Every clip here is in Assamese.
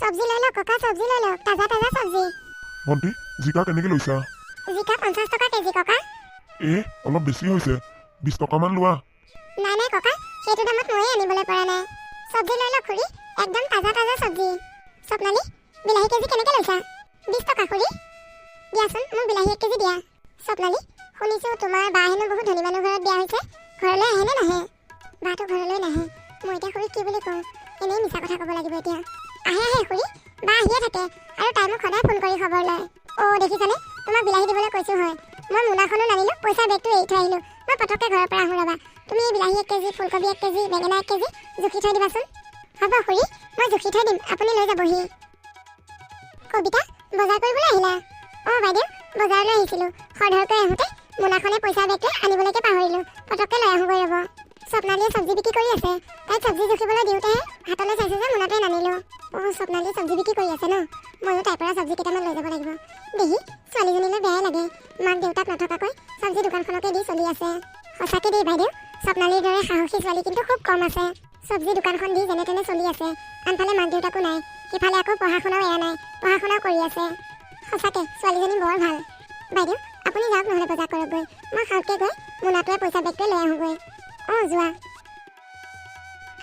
চব্জি লৈ লওক ককা, চব্জি লৈ লওক, তাজা তাজা চব্জি। ভণ্টি জিকা কেনেকৈ লৈছা? জিকা 50 টকা কেজি ককা। অলপ বেছি হৈছে, 20 টকামান লোৱা। নাই নাই ককা, সেইটো দামত ময়ে আনিবলৈ পৰা নাই। চব্জি লৈ লওক খুৰী, একদম তাজা তাজা চব্জি। স্বপ্নালী, বিলাহী কেজি কেনেকৈ লৈছা? 20 টকা খুৰী। দিয়াচোন মোক বিলাহী 1 কেজি দিয়া। স্বপ্নালী, শুনিছোঁ তোমাৰ বা হেনো বহুত ধনী মানুহ ঘৰত বিয়া হৈছে, ঘৰলৈ আহেনে নাহে? বাটো ঘৰলৈ নাহে। মই এতিয়া খুৰীক কি বুলি কওঁ? এনেই মিছা কথা ক'ব লাগিব এতিয়া। আহে খুৰী, বা আহিয়ে থাকে আৰু তাই মোক সদায় ফোন কৰি খবৰ লয়। দেখিছানে, তোমাক বিলাহী দিবলৈ কৈছোঁ হয়। মই মোনাখনো নানিলোঁ, পইচা বেগটো এৰি থৈ আহিলোঁ। মই পটককৈ ঘৰৰ পৰা আহোঁ ৰ'বা। তুমি বিলাহী 1 কেজি, ফুলকবি 1 কেজি, বেঙেনা 1 কেজি জুখি থৈ দিবাচোন। হ'ব খুৰী, মই জুখি থৈ দিম, আপুনি লৈ যাবহি। কবিতা, বজাৰ কৰিবলৈ আহিলা? বাইদেউ, বজাৰলৈ আহিছিলোঁ। খৰধৰকৈ আহোঁতে মোনাখনে পইচা বেগটোৱে আনিবলৈকে পাহৰিলোঁ। পটককৈ লৈ আহোঁগৈ ৰ'ব। স্বপ্নালীয়ে চব্জি বিক্ৰী কৰি আছে। তাইক চব্জি জুখিবলৈ দিওঁতেহে হাতলৈ চাইছোঁ যে মোনাটোৱে নানিলোঁ। স্বপ্নালীয়ে চব্জি বিক্ৰী কৰি আছে ন? ময়ো তাইৰ পৰা চব্জি কেইটামান লৈ যাব লাগিব। দেহি, ছোৱালীজনীলৈ বেয়াই লাগে। মাক দেউতাক নথকাকৈ চব্জি দোকানখনকে দি চলি আছে। সঁচাকৈ দেই বাইদেউ, স্বপ্নালীৰ দৰে সাহসী ছোৱালী কিন্তু খুব কম আছে। চব্জি দোকানখন দি যেনে তেনে চলি আছে। আনফালে মাক দেউতাকো নাই, সিফালে আকৌ পঢ়া শুনাও এৰা নাই, পঢ়া শুনাও কৰি আছে। সঁচাকৈ ছোৱালীজনী বৰ ভাল। বাইদেউ, আপুনি যাওক নহ'লে বজাৰ কৰকগৈ। মই খাওঁতকৈ গৈ মোনাটোৱে পইচা বেগটোৱে লৈ আহোঁগৈ। যোৱা।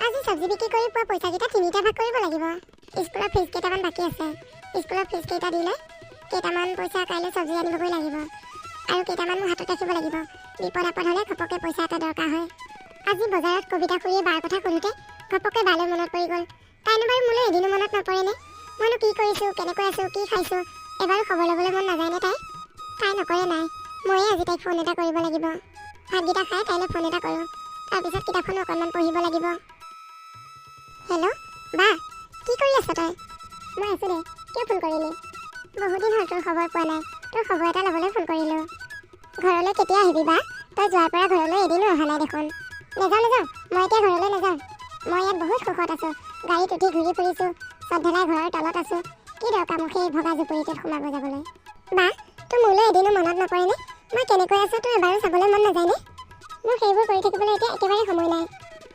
আজি চব্জি বিক্ৰী কৰি পোৱা পইচাকেইটা 3টা ভাগ কৰিব লাগিব। স্কুলৰ ফিজ কেইটামান বাকী আছে। স্কুলৰ ফিজ কেইটা দিলে কেইটামান পইচা কাইলৈ চব্জি আনিবগৈ লাগিব। আৰু কেইটামান মোৰ হাতত ৰাখিব লাগিব। বিপদ আপদ হ'লে ঘপককৈ পইচা এটা দৰকাৰ হয়। আজি বজাৰত কবিতা খুৰীয়ে বাৰ কথা সোধোতে ঘপককৈ বালৈ মনত পৰি গ'ল। তাইনো বাৰু মোলৈ এদিনো মনত নপৰেনে? মইনো কি কৰিছোঁ, কেনেকৈ আছোঁ, কি খাইছোঁ, এবাৰো খবৰ ল'বলৈ মন নাযায়নে তাই নকৰে নাই। ময়ে আজি তাইক ফোন এটা কৰিব লাগিব। ভাতকেইটা খাই তাইলৈ ফোন এটা কৰোঁ। তাৰপিছত কিতাপখনো অকণমান পঢ়িব লাগিব। হেল্ল' বা, কি কৰি আছ তই? মই আছোঁ দে, কিয় ফোন কৰিলি? বহুদিন হ'ল তোৰ খবৰ পোৱা নাই, তোৰ খবৰ এটা ল'বলৈ ফোন কৰিলোঁ। ঘৰলৈ কেতিয়া আহিবি বা? তই যোৱাৰ পৰা ঘৰলৈ এদিনো অহা নাই দেখোন। নাযাওঁ, মই এতিয়া ঘৰলৈ নাযাওঁ। মই ইয়াত বহুত সুখত আছোঁ। গাড়ীত উঠি ঘূৰি ফুৰিছোঁ, চদঢালাই ঘৰৰ তলত আছোঁ। কি দৰকাৰ মোক সেই ভগা জুপুৰিটোত সোমাব যাবলৈ? বা, তোৰ মোলৈ এদিনো মনত নপৰেনে? মই কেনেকৈ আছোঁ তোৰ এবাৰো চাবলৈ মন নাযায়নে? মোৰ সেইবোৰ কৰি থাকিবলৈ এতিয়া একেবাৰে সময় নাই।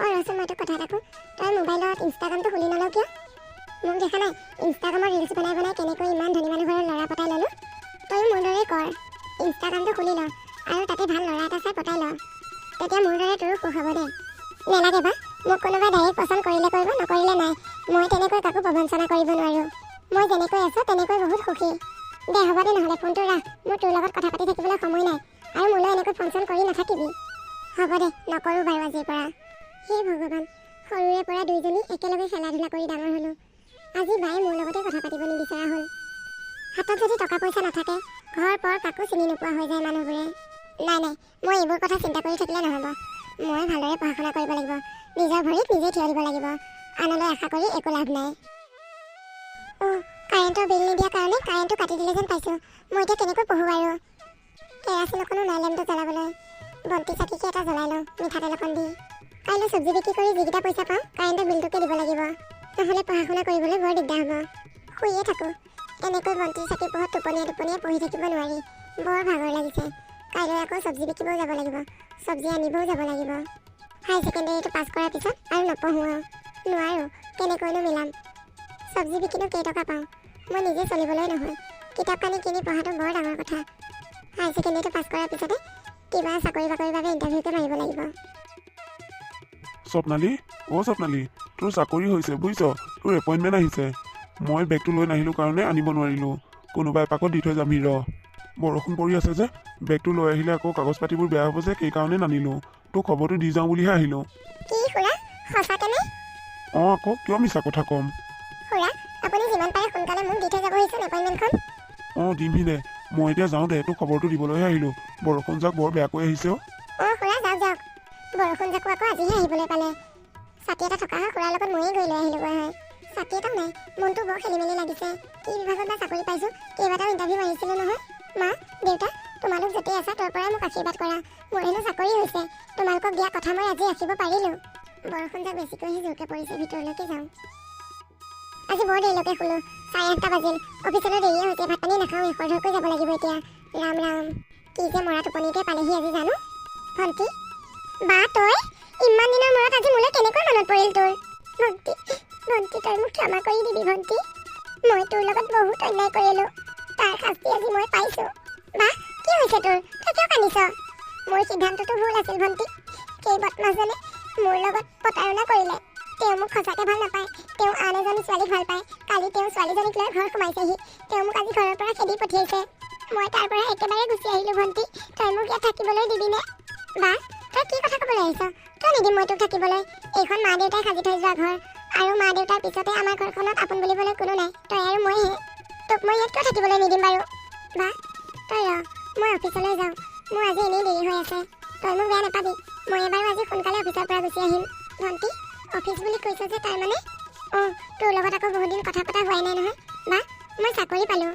ৰচোন, মই তোক কথা এটা কওঁ। তই মোবাইলত ইনষ্টাগ্ৰামটো খুলি নলওঁ কিয়? মোক দেখা নাই ইনষ্টাগ্ৰামৰ ৰিলচ বনাই কেনেকৈ ইমান ধনী মানুহ ঘৰৰ ল'ৰা পতাই ল'লোঁ? তয়ো মোৰ দৰেই কৰ। ইনষ্টাগ্ৰামটো খুলি ল আৰু তাতে ভাল ল'ৰা এটা চাই পতাই ল। তেতিয়া মোৰ দৰে তোৰো সুখ হ'ব দে। নেলাগে বা, মোক কোনোবাই ডাইৰেক্ট পচন্দ কৰিলে কৰিব, নকৰিলে নাই। মই তেনেকৈ কাকো প্ৰবঞ্চনা কৰিব নোৱাৰোঁ। মই যেনেকৈ আছোঁ তেনেকৈ বহুত সুখী। দে হ'ব দে, নহ'লে ফোনটো ৰাখ। মোৰ তোৰ লগত কথা পাতি থাকিবলৈ সময় নাই। আৰু মোলৈ এনেকৈ ফোন চোন কৰি নাথাকিবি। হ'ব দে, নকৰোঁ বাৰু আজিৰ পৰা। হে ভগৱান, সৰুৰে পৰা দুইজনী একেলগে খেলা ধূলা কৰি ডাঙৰ হ'লোঁ। আজি বায়ে মোৰ লগতে কথা পাতিব নিবিচৰা হ'ল। হাতত যদি টকা পইচা নাথাকে, ঘৰ পৰ কাকো চিনি নোপোৱা হৈ যায় মানুহবোৰে। নাই, মই এইবোৰ কথা চিন্তা কৰি থাকিলে নহ'ব। মই ভালদৰে পঢ়া শুনা কৰিব লাগিব। নিজৰ ভৰিত নিজে থিয় দিব লাগিব। আনলৈ আশা কৰি একো লাভ নাই। কাৰেণ্টৰ বিল নিদিয়াৰ কাৰণে কাৰেণ্টটো কাটি দিলে যেন পাইছোঁ। মই এতিয়া কেনেকৈ পঢ়োঁ আৰু? কেৰাচিন অকণো নাই লেম্পটো জ্বলাবলৈ। বন্তি চাকিকে এটা জ্বলাই লওঁ মিঠাতেল অকণ দি। কাইলৈ চব্জি বিক্ৰী কৰি যিকেইটা পইচা পাওঁ কাৰেণ্টৰ বিলটোকে দিব লাগিব। নহ'লে পঢ়া শুনা কৰিবলৈ বৰ দিগদাৰ হ'ব। শুইয়ে থাকোঁ। এনেকৈ বন্তি চাকি পোহৰত টোপনিয়াই পঢ়ি থাকিব নোৱাৰি। বৰ ভাগৰ লাগিছে। কাইলৈ আকৌ চব্জি বিকিবও যাব লাগিব। চব্জি আনিবও যাব লাগিব। হাই ছেকেণ্ডেৰীটো পাছ কৰাৰ পিছত আৰু নপঢ়োঁ আৰু। নোৱাৰোঁ, কেনেকৈনো মিলাম? চব্জি বিকিনো কেইটকা পাওঁ? মই নিজে চলিবলৈ নহয়। কিতাপ কানি কিনি পঢ়াটো বৰ ডাঙৰ কথা। হাই ছেকেণ্ডেৰীটো পাছ কৰাৰ পিছতে কিবা চাকৰি বাকৰিৰ বাবে ইণ্টাৰভিউকে মাৰিব লাগিব। স্বপ্নালী, স্বপ্নালী, তোৰ চাকৰি হৈছে বুজিছ। তোৰ এপইণ্টমেণ্ট আহিছে। মই বেগটো লৈ নাহিলোঁ কাৰণে আনিব নোৱাৰিলোঁ। কোনোবা এপাকত দি থৈ যামহি ৰ। বৰষুণ পৰি আছে যে, বেগটো লৈ আহিলে আকৌ কাগজ পাতিবোৰ বেয়া হ'ব যে, সেইকাৰণে নানিলোঁ। তোক খবৰটো দি যাওঁ বুলিহে আহিলোঁ। কি খুৰা, সঁচাকেনে? আকৌ কিয় মিছা কথা ক'ম? খুৰা, আপুনি যিমান পাৰে সোনকালে মোক দি থৈ যাবহিচোন এপইণ্টমেণ্টখন। দিমহি দে। মই এতিয়া যাওঁ দে, তোক খবৰটো দিবলৈহে আহিলোঁ। বৰষুণ যাক বৰ বেয়াকৈ আহিছে খুৰা, যাওক। বৰষুণ যাকো আকৌ আজিহে আহিবলৈ পালে। ছাতি এটা থকা হয় খুৰাৰ লগত ময়ে গৈ লৈ আহিলোগৈ হয়। ছাতি এটাও নাই। মনটো বৰ খেলি মেলি লাগিছে। কি বিভাগত বা চাকৰি পাইছোঁ। কেইবাটাও ইণ্টাৰভিউ মাৰিছিলোঁ নহয়। মা, দেউতা, তোমালোক য'তেই আছা তাৰ পৰাই মোক আশীৰ্বাদ কৰা। মোৰ হেনো চাকৰি হৈছে। তোমালোকক দিয়া কথা মই আজি ৰাখিব পাৰিলোঁ। বৰষুণ যাক বেছিকৈহে জোৰকৈ পৰিছে। ভিতৰলৈকে যাওঁ। আজি বৰ দেৰিলৈকে শুলোঁ। 8:30 বাজিল। অফিচলৈ দেৰিয়ে হৈছে। ভাত পানী নাখাওঁ, খৰধৰকৈ যাব লাগিব এতিয়া। ৰাম, কি যে মৰা টোপনিতে পালেহি আজি জানো। ভণ্টি, বা তই ইমান দিনৰ মূৰত আজি মোলৈ কেনেকৈ মনত পৰিল তোৰ? ভণ্টি, তই মোক ক্ষমা কৰি দিবি ভণ্টি। মই তোৰ লগত বহুত অন্যায় কৰিলোঁ। তাৰ শাস্তি আজি মই পাইছোঁ। বা কি হৈছে তোৰ? তই কিয় কান্দিছ? মোৰ সিদ্ধান্তটো ভুল আছিল ভণ্টি। সেই বদমাছজনে মোৰ লগত প্ৰতাৰণা কৰিলে। তেওঁ মোক সঁচাকৈ ভাল নাপায়। তেওঁ আন এজনী ছোৱালীক ভাল পায়। কালি তেওঁ ছোৱালীজনীক লৈ ঘৰ সোমাইছেহি। তেওঁ মোক আজি ঘৰৰ পৰা খেদি পঠিয়াইছে। মই তাৰ পৰা একেবাৰে গুচি আহিলোঁ ভণ্টি। তই মোক ইয়াত থাকিবলৈ দিবিনে? বা তই কি কথা ক'বলৈ আহিছ? তই নিদিম মই তোক থাকিবলৈ। এইখন মা দেউতাই সাজি থৈ যোৱা ঘৰ, আৰু মা দেউতাৰ পিছতে আমাৰ ঘৰখনত আপোন বুলিবলৈ কোনো নাই। তই আৰু মইহে। তোক মই ইয়াত কিয় থাকিবলৈ নিদিম বাৰু? বা তই ৰ, মই অফিচলৈ যাওঁ। মোৰ আজি এনেই দেৰি হৈ আছে। তই মোক বেয়া নাপাবি। মই এবাৰ আজি সোনকালে অফিচৰ পৰা গুচি আহিম। ভণ্টি, অফিচ বুলি কৈছ যে তাৰ মানে? অঁ, তোৰ লগত আকৌ বহুত দিন কথা পতা হোৱাই নাই নহয়। বা মই চাকৰি পালোঁ।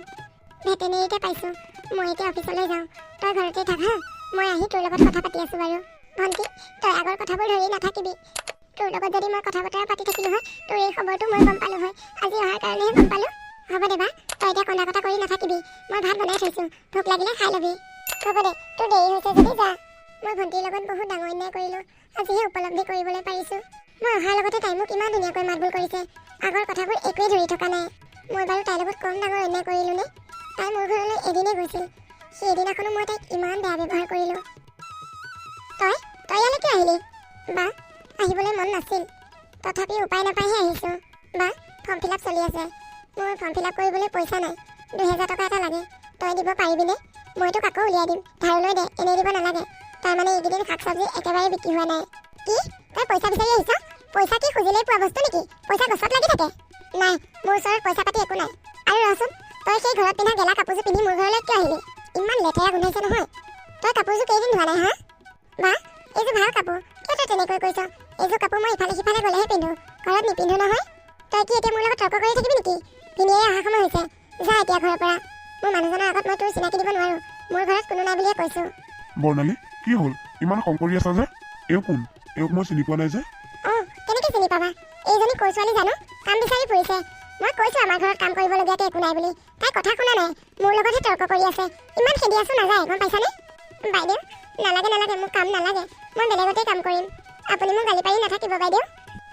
ভেটেনেৰীতে পাইছোঁ। মই এতিয়া অফিচলৈ যাওঁ। তই ঘৰতে থাক হা। মই আহি তোৰ লগত কথা পাতি আছোঁ বাৰু। ভণ্টি, তই আগৰ কথাবোৰ ধৰি নাথাকিবি। তোৰ লগত যদি মই কথা বতৰা পাতি থাকিলোঁ হয়, তোৰ এই খবৰটো মই গম পালোঁ হয়। আজি অহাৰ কাৰণেহে গম পালোঁ। হ'ব দে বা, তই এতিয়া কন্দা কটা কৰি নাথাকিবি। মই ভাত বনাই থৈছোঁ। ভোক লাগিলে খাই ল'বি। হ'ব দে, তোৰ দেৰি হৈছে যদি যা। মই ভণ্টিৰ লগত বহুত ডাঙৰ অন্যায় কৰিলোঁ। আজিহে উপলব্ধি কৰিবলৈ পাৰিছোঁ। মই অহাৰ লগতে তাই মোক ইমান ধুনীয়াকৈ মাতবোল কৰিছে। আগৰ কথাবোৰ একোৱেই ধৰি থকা নাই। মই বাৰু তাইৰ লগত কম ডাঙৰ অন্যায় কৰিলোঁ নে? তাই মোৰ ঘৰলৈ এদিনেই গৈছিল। সেই এদিনাখনো মই তাইক ইমান বেয়া ব্যৱহাৰ কৰিলোঁ। তই ইয়ালৈ কিয় আহিলি? বা আহিবলৈ মন নাছিল। তথাপি উপায় নাপায়হে আহিছোঁ। বা ফৰ্ম ফিল আপ চলি আছে। মোৰ ফৰ্ম ফিল আপ কৰিবলৈ পইচা নাই। 2000 টকা এটা লাগে। তই দিব পাৰিবিনে? মই তোক আকৌ উলিয়াই দিম। ধাৰলৈ দে, এনেই দিব নালাগে। তাৰমানে এইকেইদিন শাক চব্জি একেবাৰে বিক্ৰী হোৱা নাই। কি? তই পইচা বিচাৰি আহিছ? পইচা কি খুজিলেই পোৱা বস্তু নেকি? পইচা গছত লাগি থাকে। নাই, মোৰ ওচৰত পইচা পাতি একো নাই। আৰু ৰচোন, তই সেই ঘৰত পিন্ধা গেলা কাপোৰযোৰ পিন্ধি মোৰ ঘৰলৈ কিয় আহিলি? ইমান লেতেৰা গোন্ধাইছে নহয়। তই কাপোৰযোৰ কেইদিন ধোৱা নাই হা? বা এইযোৰ ভাল কাপোৰ। কিয় তই তেনেকৈ কৈছ? এইযোৰ কাপোৰ মই ইফালে সিফালে গ'লেহে পিন্ধো। ঘৰত নিপিন্ধো নহয়। তই কি এতিয়া মোৰ লগত তৰ্ক কৰি থাকিবি নেকি? ভিনিয়ে অহা সময় হৈছে। যা এতিয়া ঘৰৰ পৰা। মোৰ মানুহজনৰ আগত মই তোৰ চিনাকি দিব নোৱাৰোঁ। মোৰ ঘৰত কোনো নাই বুলিয়ে কৈছোঁ। বৰ্ণালী, কি হ'ল? ইমান খং কৰি আছা যে? এওঁ কোন? এওঁক মই চিনি পোৱা নাই যে। অঁ, কেনেকৈ চিনি পাবা? এইজনী কৰ ছোৱালী জানো? কাম বিচাৰি ফুৰিছে। মই কৈছোঁ আমাৰ ঘৰত কাম কৰিবলগীয়াকৈ একো নাই বুলি। তাই কথা শুনা নাই। মোৰ লগতহে তৰ্ক কৰি আছে। ইমান খেদি আছোঁ নাযায়, গম পাইছানে? বাইদেউ, নালাগে, মোক কাম নালাগে। মই বেলেগতেই কাম কৰিম। আপুনি মোক গালি পাৰি নাথাকিব বাইদেউ।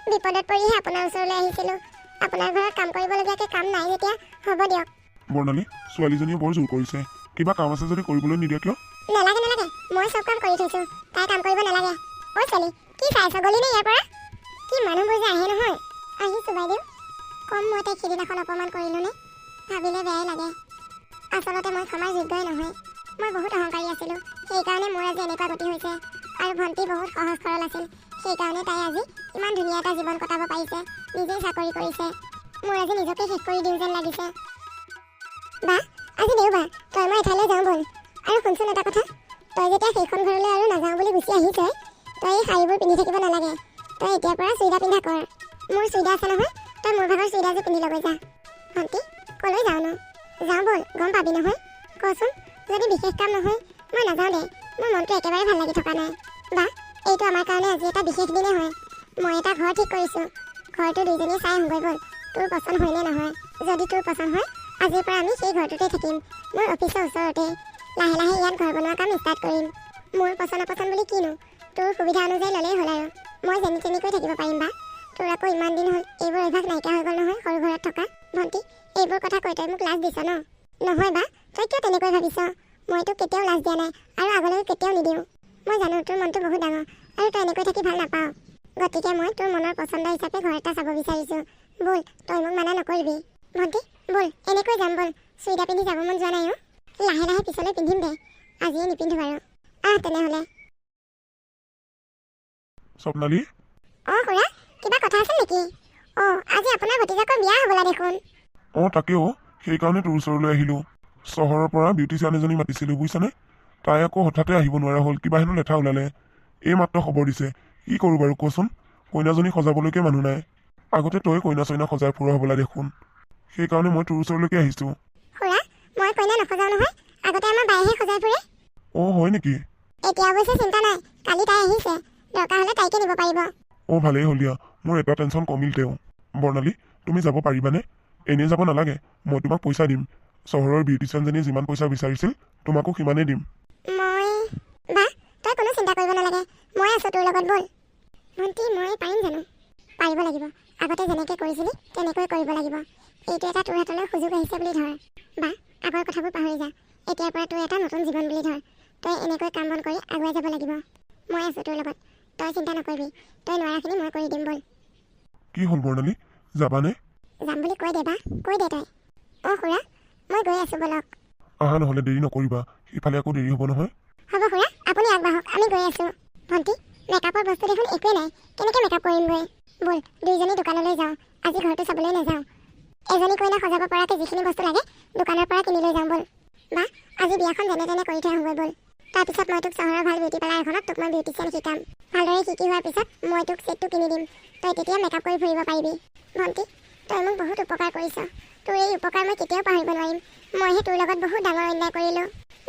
বিপদত পৰিহে আপোনাৰ ওচৰলৈ আহিছিলোঁ। আপোনাৰ ঘৰত কাম কৰিবলগীয়াকৈ কাম নাই যেতিয়া হ'ব দিয়ক। বৰ্ণালী, ছোৱালীজনীয়ে বৰ জোৰ কৰিছে। কিবা কাম আছে যদি কৰিবলৈ নিদিয়া কিয়? নালাগে, মই চব কাম কৰি থৈছোঁ। তাই কাম কৰিব নালাগে। ঐ ছোৱালী, কি চাই আছ? গলি নে ইয়াৰ পৰা? কি মানুহবোৰ যে আহে নহয়। আহিছোঁ বাইদেউ। কম মই তাইক সিদিনাখন অপমান কৰিলোঁ নে? ভাবিলে বেয়াই লাগে। আচলতে মই ক্ষমাৰ যোগ্যই নহয়। মই বহুত অহংকাৰী আছিলোঁ। সেইকাৰণে মোৰ আজি এনেকুৱা গতি হৈছে। আৰু ভণ্টি বহুত সহজ সৰল আছিল। সেইকাৰণে তাই আজি ইমান ধুনীয়া এটা জীৱন কটাব পাৰিছে। নিজেই চাকৰি কৰিছে। মোৰ আজি নিজকে শেষ কৰি দিওঁ যেন লাগিছে। বা আজি দেওবাৰ, তই মই এঠাইলৈ যাওঁ ব'ল। আৰু শুনচোন এটা কথা, তই যেতিয়া সেইখন ঘৰলৈ আৰু নাযাওঁ বুলি গুচি আহিছ, তই এই শাৰীবোৰ পিন্ধি থাকিব নালাগে। তই এতিয়াৰ পৰা চুইদা পিন্ধা কৰ। মোৰ চুইদা আছে নহয়, তই মোৰ ভাগৰ চুইদাযোৰ পিন্ধি ল'গৈ যা। ভণ্টি, ক'লৈ যাওঁ ন? যাওঁ ব'ল, গম পাবি নহয়। কচোন, যদি বিশেষ কাম নহয় মই নাযাওঁ দে। মোৰ মনটো একেবাৰে ভাল লাগি থকা নাই। বা এইটো আমাৰ কাৰণে আজি এটা বিশেষ দিনে হয়। মই এটা ঘৰ ঠিক কৰিছোঁ। ঘৰটো দুইজনীয়ে চাই আহোঁগৈ ব'ল। তোৰ পচন্দ হয়নে নহয়? যদি তোৰ পচন্দ হয়, আজিৰ পৰা আমি সেই ঘৰটোতে থাকিম। মোৰ অফিচৰ ওচৰতে। লাহে লাহে ইয়াত ঘৰ বনোৱা কাম ষ্টাৰ্ট কৰিম। মোৰ পচন্দ বুলি কিনো, তোৰ সুবিধা অনুযায়ী ল'লেই হ'ল আৰু। মই যেনি তেনিকৈ থাকিব পাৰিম বা। তোৰ আকৌ ইমান দিন হ'ল এইবোৰ অভ্যাস নাইকিয়া হৈ গ'ল নহয় সৰু ঘৰত থকা। ভণ্টি, এইবোৰ কথা কৈ তই মোক লাজ দিছ ন? নহয় বা, তই কিয় তেনেকৈ ভাবিছ? মই তোক কেতিয়াও লাজ দিয়া নাই আৰু আগলৈ কেতিয়াও নিদিওঁ। মই জানো তোৰ মনটো বহুত ডাঙৰ আৰু তই এনেকৈ থাকি ভাল নাপাওঁ। গতিকে মই তোৰ মনৰ পচন্দ হিচাপে ঘৰ এটা চাব বিচাৰিছোঁ। ব'ল, তই মোক মানা নকৰিবি। ভণ্টি, ব'ল, এনেকৈ যাম ব'ল। চুইদা পিন্ধি যাব মন যোৱা নাই অ'? লাহে লাহে পিছলৈ পিন্ধিম দে। আজিয়ে নিপিন্ধো বাৰু। তেনেহ'লে। স্বপ্নালী? অঁ খুৰা, কিবা কথা আছিল নেকি? অঁ, আজি আপোনাৰ ভতিজাকৰ বিয়া হ'বলা দেখোন। অঁ তাকেও, সেইকাৰণে তোৰ ওচৰলৈ আহিলোঁ। চহৰৰ পৰা বিউটিচিয়ান এজনী মাতিছিলোঁ বুজিছানে? তাই আকৌ হঠাতে আহিব নোৱাৰা হ'ল। কিবা হেনো লেঠা ওলালে। এই মাত্ৰ খবৰ দিছে। কি কৰোঁ বাৰু কচোন? কইনাজনী সজাবলৈকে মানুহ নাই। আগতে তই কইনা চইনা সজাই ফুৰা হ'বলা দেখোন। সেইকাৰণে মই তোৰ ওচৰলৈকে আহিছোঁ। খুৰা, মই কইনা নসজাওঁ নহয়। আগতে আমাৰ বায়েহে সজাই ফুৰে। অঁ হয় নেকি? এতিয়া অৱশ্যে চিন্তা নাই। কালি তাই আহিছে। দৰকাৰ হ'লে তাইকে নিব পাৰিব। অঁ ভালেই হ'ল দিয়া। মোৰ এটা টেনশ্যন কমিল তেওঁ। বৰ্ণালী, তুমি যাব পাৰিবানে? এনেই যাব নালাগে। মই তোমাক পইচা দিম। চহৰৰ বিউটিচিয়ানজনীয়ে যিমান পইচা বিচাৰিছিল তোমাকো সিমানেই দিম। বা তই কোনো চিন্তা কৰিব নালাগে। মই আছোঁ তোৰ লগত, ব'ল। ভণ্টি, মই পাৰিম জানো? পাৰিব লাগিব। আগতে যেনেকৈ কৰিছিলি তেনেকৈ কৰিব লাগিব। এইটো এটা তোৰ হাতলৈ সুযোগ আহিছে বুলি ধৰ বা আগৰ কথাবোৰ পাহৰি যা এতিয়াৰ পৰা তোৰ এটা নতুন জীৱন বুলি ধৰ তই এনেকৈ কাম বন কৰি আগুৱাই যাব লাগিব মই আছো তোৰ লগত তই চিন্তা নকৰিবি তই নোৱাৰাখিনি মই কৰি দিম বল কি হ'ল বৰ্ণালী যাবানে যাম বুলি কৈ দে বা কৈ দে তই অঁ খুৰা মই গৈ আছোঁ বলক আহা নহ'লে দেৰি নকৰিবা ইফালে আকৌ দেৰি হ'ব নহয় হ'ব খুৰা আপুনি আগবাঢ়ক আমি গৈ আছোঁ ভণ্টি মেকআপৰ বস্তু দেখোন একোৱেই নাই কেনেকৈ মেকআপ কৰিমগৈ ব'ল দুইজনী দোকানলৈ যাওঁ আজি ঘৰটো চাবলৈ নাযাওঁ এজনী কইনা সজাব পৰাকৈ যিখিনি বস্তু লাগে দোকানৰ পৰা কিনি লৈ যাওঁ ব'ল বা আজি বিয়াখন যেনে তেনে কৰি থৈ আহোঁগৈ ব'ল তাৰপিছত মই তোক চহৰৰ ভাল বিউটি পাৰ্লাৰ এখনত তোক মই বিউটিচিয়ান শিকাম ভালদৰে শিকি হোৱাৰ পিছত মই তোক ছেটটো কিনি দিম তই তেতিয়া মেকআপ কৰি ফুৰিব পাৰিবি ভণ্টি তই মোক বহুত উপকাৰ কৰিছ তোৰ এই উপকাৰ মই কেতিয়াও পাহৰিব নোৱাৰিম মইহে তোৰ লগত বহুত ডাঙৰ অন্যায় কৰিলোঁ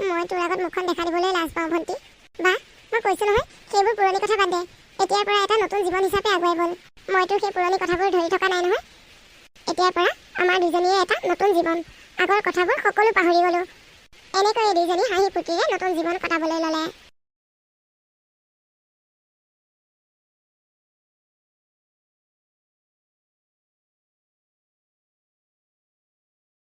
মই তোৰ আগত মুখখন দেখা দিবলৈ লাজ পাওঁ ভণ্টি বা মই কৈছোঁ নহয় সেইবোৰ পুৰণি কথা বাদ দে এতিয়াৰ পৰা এটা নতুন জীৱন হিচাপে আগুৱাই গ'ল মই তোৰ সেই পুৰণি কথাবোৰ ধৰি থকা নাই নহয় এতিয়াৰ পৰা আমাৰ দুজনীয়ে এটা নতুন জীৱন আগৰ কথাবোৰ সকলো পাহৰি গ'লোঁ এনেকৈয়ে দুইজনী হাঁহি ফূৰ্তিৰে নতুন জীৱন কটাবলৈ